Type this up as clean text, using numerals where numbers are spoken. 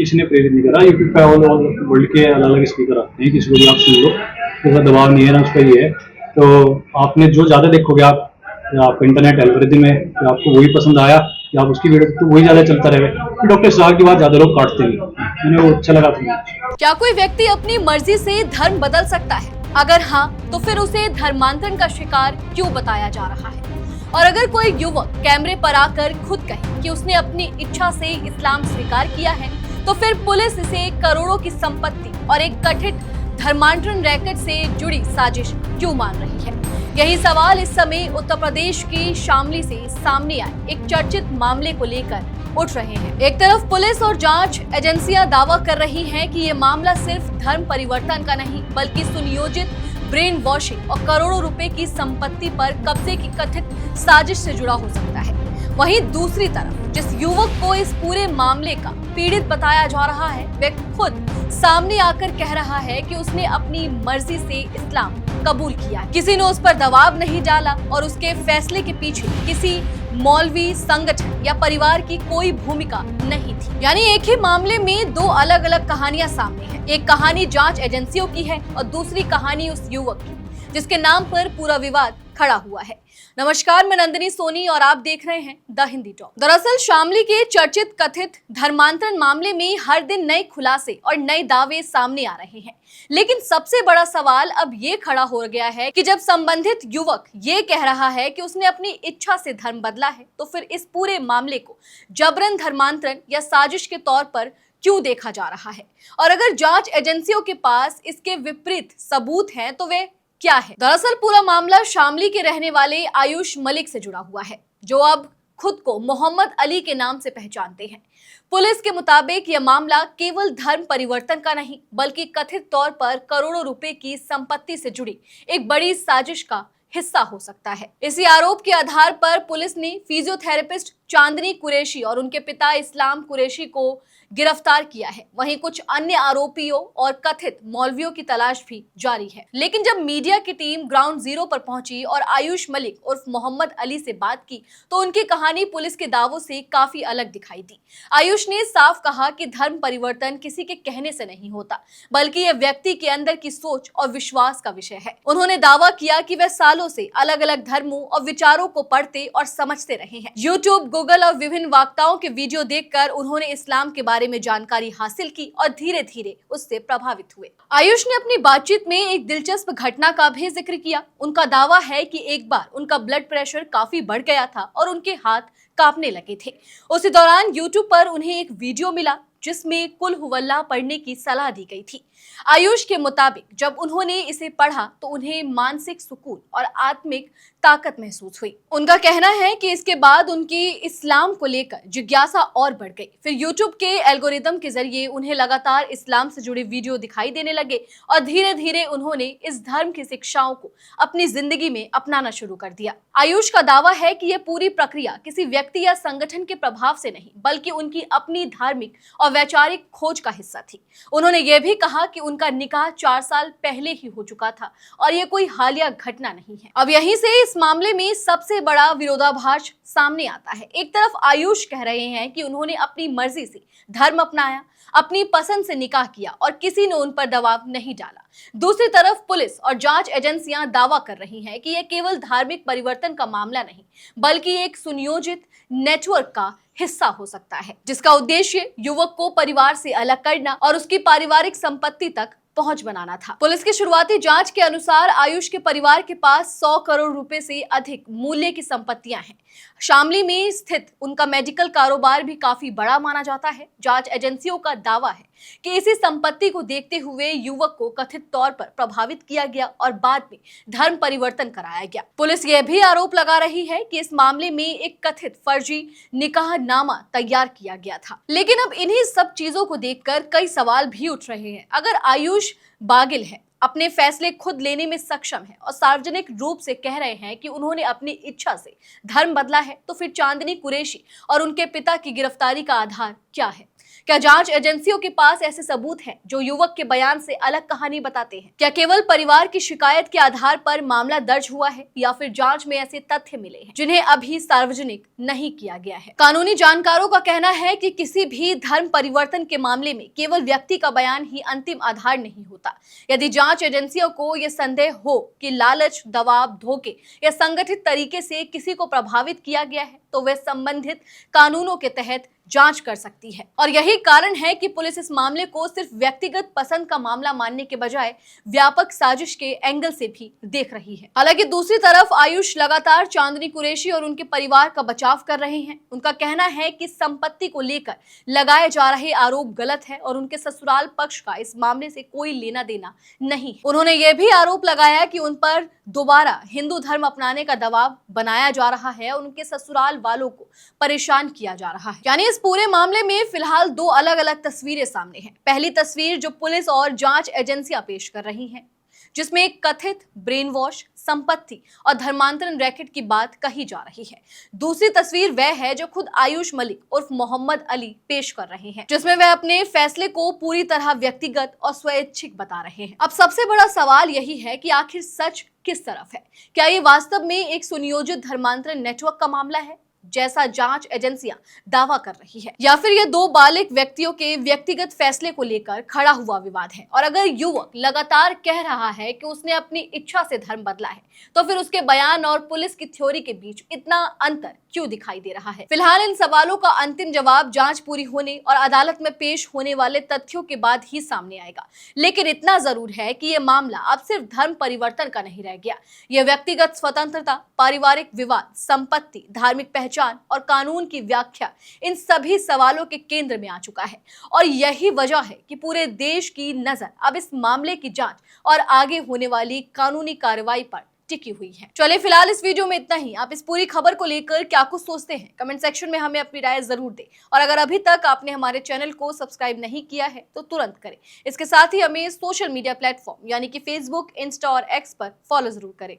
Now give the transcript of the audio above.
किसी ने प्रेरित नहीं करा। यूट्यूब पे ऑल वर्ल्ड के अलग अलग स्पीकर आते हैं, किसी को भी आप सुन लो, उसका दबाव नहीं है ना, उसका ये है। तो आपने जो ज़्यादा देखोगे आप इंटरनेट एल्गोरिथम में, आपको वही पसंद आया या आप उसकी वीडियो तो वही ज़्यादा चलता रहे। डॉक्टर साहब की बात ज़्यादा लोग काटते नहीं, मैंने वो अच्छा लगा था। क्या कोई व्यक्ति अपनी मर्जी से धर्म बदल सकता है? अगर हाँ, तो फिर उसे धर्मांतरण का शिकार क्यों बताया जा रहा है? और अगर कोई युवक कैमरे पर आकर खुद कहे कि उसने अपनी इच्छा से इस्लाम स्वीकार किया है, तो फिर पुलिस इसे करोड़ों की संपत्ति और एक कथित धर्मांतरण रैकेट से जुड़ी साजिश क्यों मान रही है? यही सवाल इस समय उत्तर प्रदेश की शामली से सामने आए एक चर्चित मामले को लेकर उठ रहे हैं। एक तरफ पुलिस और जांच एजेंसियां दावा कर रही हैं कि ये मामला सिर्फ धर्म परिवर्तन का नहीं, बल्कि सुनियोजित ब्रेन वॉशिंग और करोड़ों रुपए की संपत्ति पर कब्जे की कथित साजिश से जुड़ा हो सकता है। वहीं दूसरी तरफ जिस युवक को इस पूरे मामले का पीड़ित बताया जा रहा है, वह खुद सामने आकर कह रहा है कि उसने अपनी मर्जी से इस्लाम कबूल किया, किसी ने उस पर दबाव नहीं डाला और उसके फैसले के पीछे किसी मौलवी, संगठन या परिवार की कोई भूमिका नहीं थी। यानी एक ही मामले में दो अलग अलग कहानियां सामने हैं। एक कहानी जांच एजेंसियों की है और दूसरी कहानी उस युवक की जिसके नाम पर पूरा विवाद खड़ा हुआ है। नमस्कार, मैं नंदिनी सोनी और आप देख रहे हैं द हिंदी टॉक। दरअसल शामली के चर्चित कथित धर्मांतरण मामले में हर दिन नए खुलासे और नए दावे सामने आ रहे हैं, लेकिन सबसे बड़ा सवाल अब ये खड़ा हो गया है कि जब संबंधित युवक ये कह रहा है कि उसने अपनी इच्छा से धर्म बदला है, तो फिर इस पूरे मामले को जबरन धर्मांतरण या साजिश के तौर पर क्यों देखा जा रहा है? और अगर जांच एजेंसियों के पास इसके विपरीत सबूत हैं, तो वे क्या है? दरअसल पूरा मामला शामली के रहने वाले आयुष मलिक से जुड़ा हुआ है, जो अब खुद को मोहम्मद अली के नाम से पहचानते हैं। पुलिस के मुताबिक यह मामला केवल धर्म परिवर्तन का नहीं, बल्कि कथित तौर पर करोड़ों रुपए की संपत्ति से जुड़ी एक बड़ी साजिश का हिस्सा हो सकता है। इसी आरोप के आधार पर पुलिस ने फिजियोथेरेपिस्ट चांदनी कुरैशी और उनके पिता इस्लाम कुरैशी को गिरफ्तार किया है। वहीं कुछ अन्य आरोपियों और कथित मौलवियों की तलाश भी जारी है। लेकिन जब मीडिया की टीम ग्राउंड जीरो पर पहुंची और आयुष मलिक उर्फ मोहम्मद अली से बात की, तो उनकी कहानी पुलिस के दावों से काफी अलग दिखाई दी। आयुष ने साफ कहा कि धर्म परिवर्तन किसी के कहने से नहीं होता, बल्कि यह व्यक्ति के अंदर की सोच और विश्वास का विषय है। उन्होंने दावा किया कि वह सालों से अलग अलग धर्मों और विचारों को पढ़ते और समझते रहे हैं। यूट्यूब, गूगल और विभिन्न वक्ताओं के वीडियो देखकर उन्होंने इस्लाम के बारे में जानकारी हासिल की और धीरे धीरे उससे प्रभावित हुए। आयुष ने अपनी बातचीत में एक दिलचस्प घटना का भी जिक्र किया। उनका दावा है कि एक बार उनका ब्लड प्रेशर काफी बढ़ गया था और उनके हाथ कांपने लगे थे। उसी दौरान यूट्यूब पर उन्हें एक वीडियो मिला जिसमें कुल हुवल्लाह पढ़ने की सलाह दी गई थी। आयुष के मुताबिक जब उन्होंने इसे पढ़ा तो उन्हें मानसिक सुकून और आत्मिक ताकत महसूस हुई। उनका कहना है कि इसके बाद उनकी इस्लाम को लेकर जिज्ञासा और बढ़ गई। फिर यूट्यूब के एल्गोरिदम के जरिए उन्हें लगातार इस्लाम से जुड़े वीडियो दिखाई देने लगे और धीरे धीरे उन्होंने इस धर्म की शिक्षाओं को अपनी जिंदगी में अपनाना शुरू कर दिया। आयुष का दावा है कि यह पूरी प्रक्रिया किसी व्यक्ति या संगठन के प्रभाव से नहीं, बल्कि उनकी अपनी धार्मिक और वैचारिक खोज का हिस्सा थी। उन्होंने यह भी कहा कि उनका निकाह 4 साल पहले ही हो चुका था और यह कोई हालिया घटना नहीं है। अब यहीं से इस मामले में सबसे बड़ा विरोधाभास सामने आता है। एक तरफ आयुष कह रहे हैं कि उन्होंने अपनी मर्जी से धर्म अपनाया, अपनी पसंद से निकाह किया और किसी ने उन पर दबाव नहीं डाला। दूसरी तरफ पुलिस और जांच एजेंसियां दावा कर रही हैं कि यह केवल धार्मिक परिवर्तन का मामला नहीं, बल्कि एक सुनियोजित नेटवर्क का हिस्सा हो सकता है, जिसका उद्देश्य युवक को परिवार से अलग करना और उसकी पारिवारिक संपत्ति तक पहुंच बनाना था। पुलिस की शुरुआती जांच के अनुसार आयुष के परिवार के पास 100 करोड़ रुपए से अधिक मूल्य की संपत्तियां हैं। शामली में स्थित उनका मेडिकल कारोबार भी काफी बड़ा माना जाता है। जांच एजेंसियों का दावा है कि इसी संपत्ति को देखते हुए युवक को कथित तौर पर प्रभावित किया गया और बाद में धर्म परिवर्तन कराया गया। पुलिस यह भी आरोप लगा रही है कि इस मामले में एक कथित फर्जी निकाहनामा तैयार किया गया था। लेकिन अब इन्हीं सब चीजों को देखकर कई सवाल भी उठ रहे हैं। अगर आयुष बागिल है, अपने फैसले खुद लेने में सक्षम है और सार्वजनिक रूप से कह रहे हैं कि उन्होंने अपनी इच्छा से धर्म बदला है, तो फिर चांदनी कुरैशी और उनके पिता की गिरफ्तारी का आधार क्या है? क्या जांच एजेंसियों के पास ऐसे सबूत हैं जो युवक के बयान से अलग कहानी बताते हैं? क्या केवल परिवार की शिकायत के आधार पर मामला दर्ज हुआ है या फिर जांच में ऐसे तथ्य मिले हैं जिन्हें अभी सार्वजनिक नहीं किया गया है? कानूनी जानकारों का कहना है कि किसी भी धर्म परिवर्तन के मामले में केवल व्यक्ति का बयान ही अंतिम आधार नहीं होता। यदि जांच एजेंसियों को यह संदेह हो कि लालच, दबाव, धोखे या संगठित तरीके से किसी को प्रभावित किया गया है तो वे संबंधित कानूनों के तहत जांच कर सकती है। और यही कारण है कि पुलिस इस मामले को सिर्फ व्यक्तिगत पसंद का मामला मानने के बजाय व्यापक साजिश के एंगल से भी देख रही है। हालांकि दूसरी तरफ आयुष लगातार चांदनी कुरैशी और उनके परिवार का बचाव कर रहे हैं। उनका कहना है कि संपत्ति को लेकर लगाए जा रहे आरोप गलत है और उनके ससुराल पक्ष का इस मामले से कोई लेना देना नहीं है। उन्होंने ये भी आरोप लगाया कि उन पर दोबारा हिंदू धर्म अपनाने का दबाव बनाया जा रहा है और उनके ससुराल वालों को परेशान किया जा रहा है। यानी इस पूरे मामले में फिलहाल दो अलग अलग तस्वीरें सामने हैं। पहली तस्वीर जो पुलिस और जांच एजेंसियां पेश कर रही हैं, जिसमें एक कथित ब्रेन वॉश, संपत्ति और धर्मांतरण रैकेट की बात कही जा रही है। दूसरी तस्वीर वह है जो खुद आयुष मलिक उर्फ मोहम्मद अली पेश कर रहे हैं, जिसमें वह अपने फैसले को पूरी तरह व्यक्तिगत और स्वैच्छिक बता रहे हैं। अब सबसे बड़ा सवाल यही है कि आखिर सच किस तरफ है? क्या ये वास्तव में एक सुनियोजित धर्मांतरण नेटवर्क का मामला है जैसा जांच एजेंसियां दावा कर रही है, या फिर ये दो बालिग व्यक्तियों के व्यक्तिगत फैसले को लेकर खड़ा हुआ विवाद है? और अगर युवक लगातार कह रहा है कि उसने अपनी इच्छा से धर्म बदला है तो फिर उसके बयान और पुलिस की थ्योरी के बीच इतना अंतर क्यों दिखाई दे रहा है? फिलहाल इन सवालों का अंतिम जवाब जांच पूरी होने और अदालत में पेश होने वाले तथ्यों के बाद ही सामने आएगा। लेकिन इतना जरूर है कि यह मामला अब सिर्फ धर्म परिवर्तन का नहीं रह गया। यह व्यक्तिगत स्वतंत्रता, पारिवारिक विवाद, संपत्ति, धार्मिक पहचान और कानून की व्याख्या, इन सभी सवालों के केंद्र में आ चुका है। और यही वजह है कि पूरे देश की नजर अब इस मामले की जांच और आगे होने वाली कानूनी कार्रवाई पर टिकी हुई है। चलिए फिलहाल इस वीडियो में इतना ही। आप इस पूरी खबर को लेकर क्या कुछ सोचते हैं कमेंट सेक्शन में हमें अपनी राय जरूर दें। और अगर अभी तक आपने हमारे चैनल को सब्सक्राइब नहीं किया है तो तुरंत करें। इसके साथ ही हमें सोशल मीडिया प्लेटफॉर्म यानी कि फेसबुक, इंस्टा और एक्स पर फॉलो जरूर करें।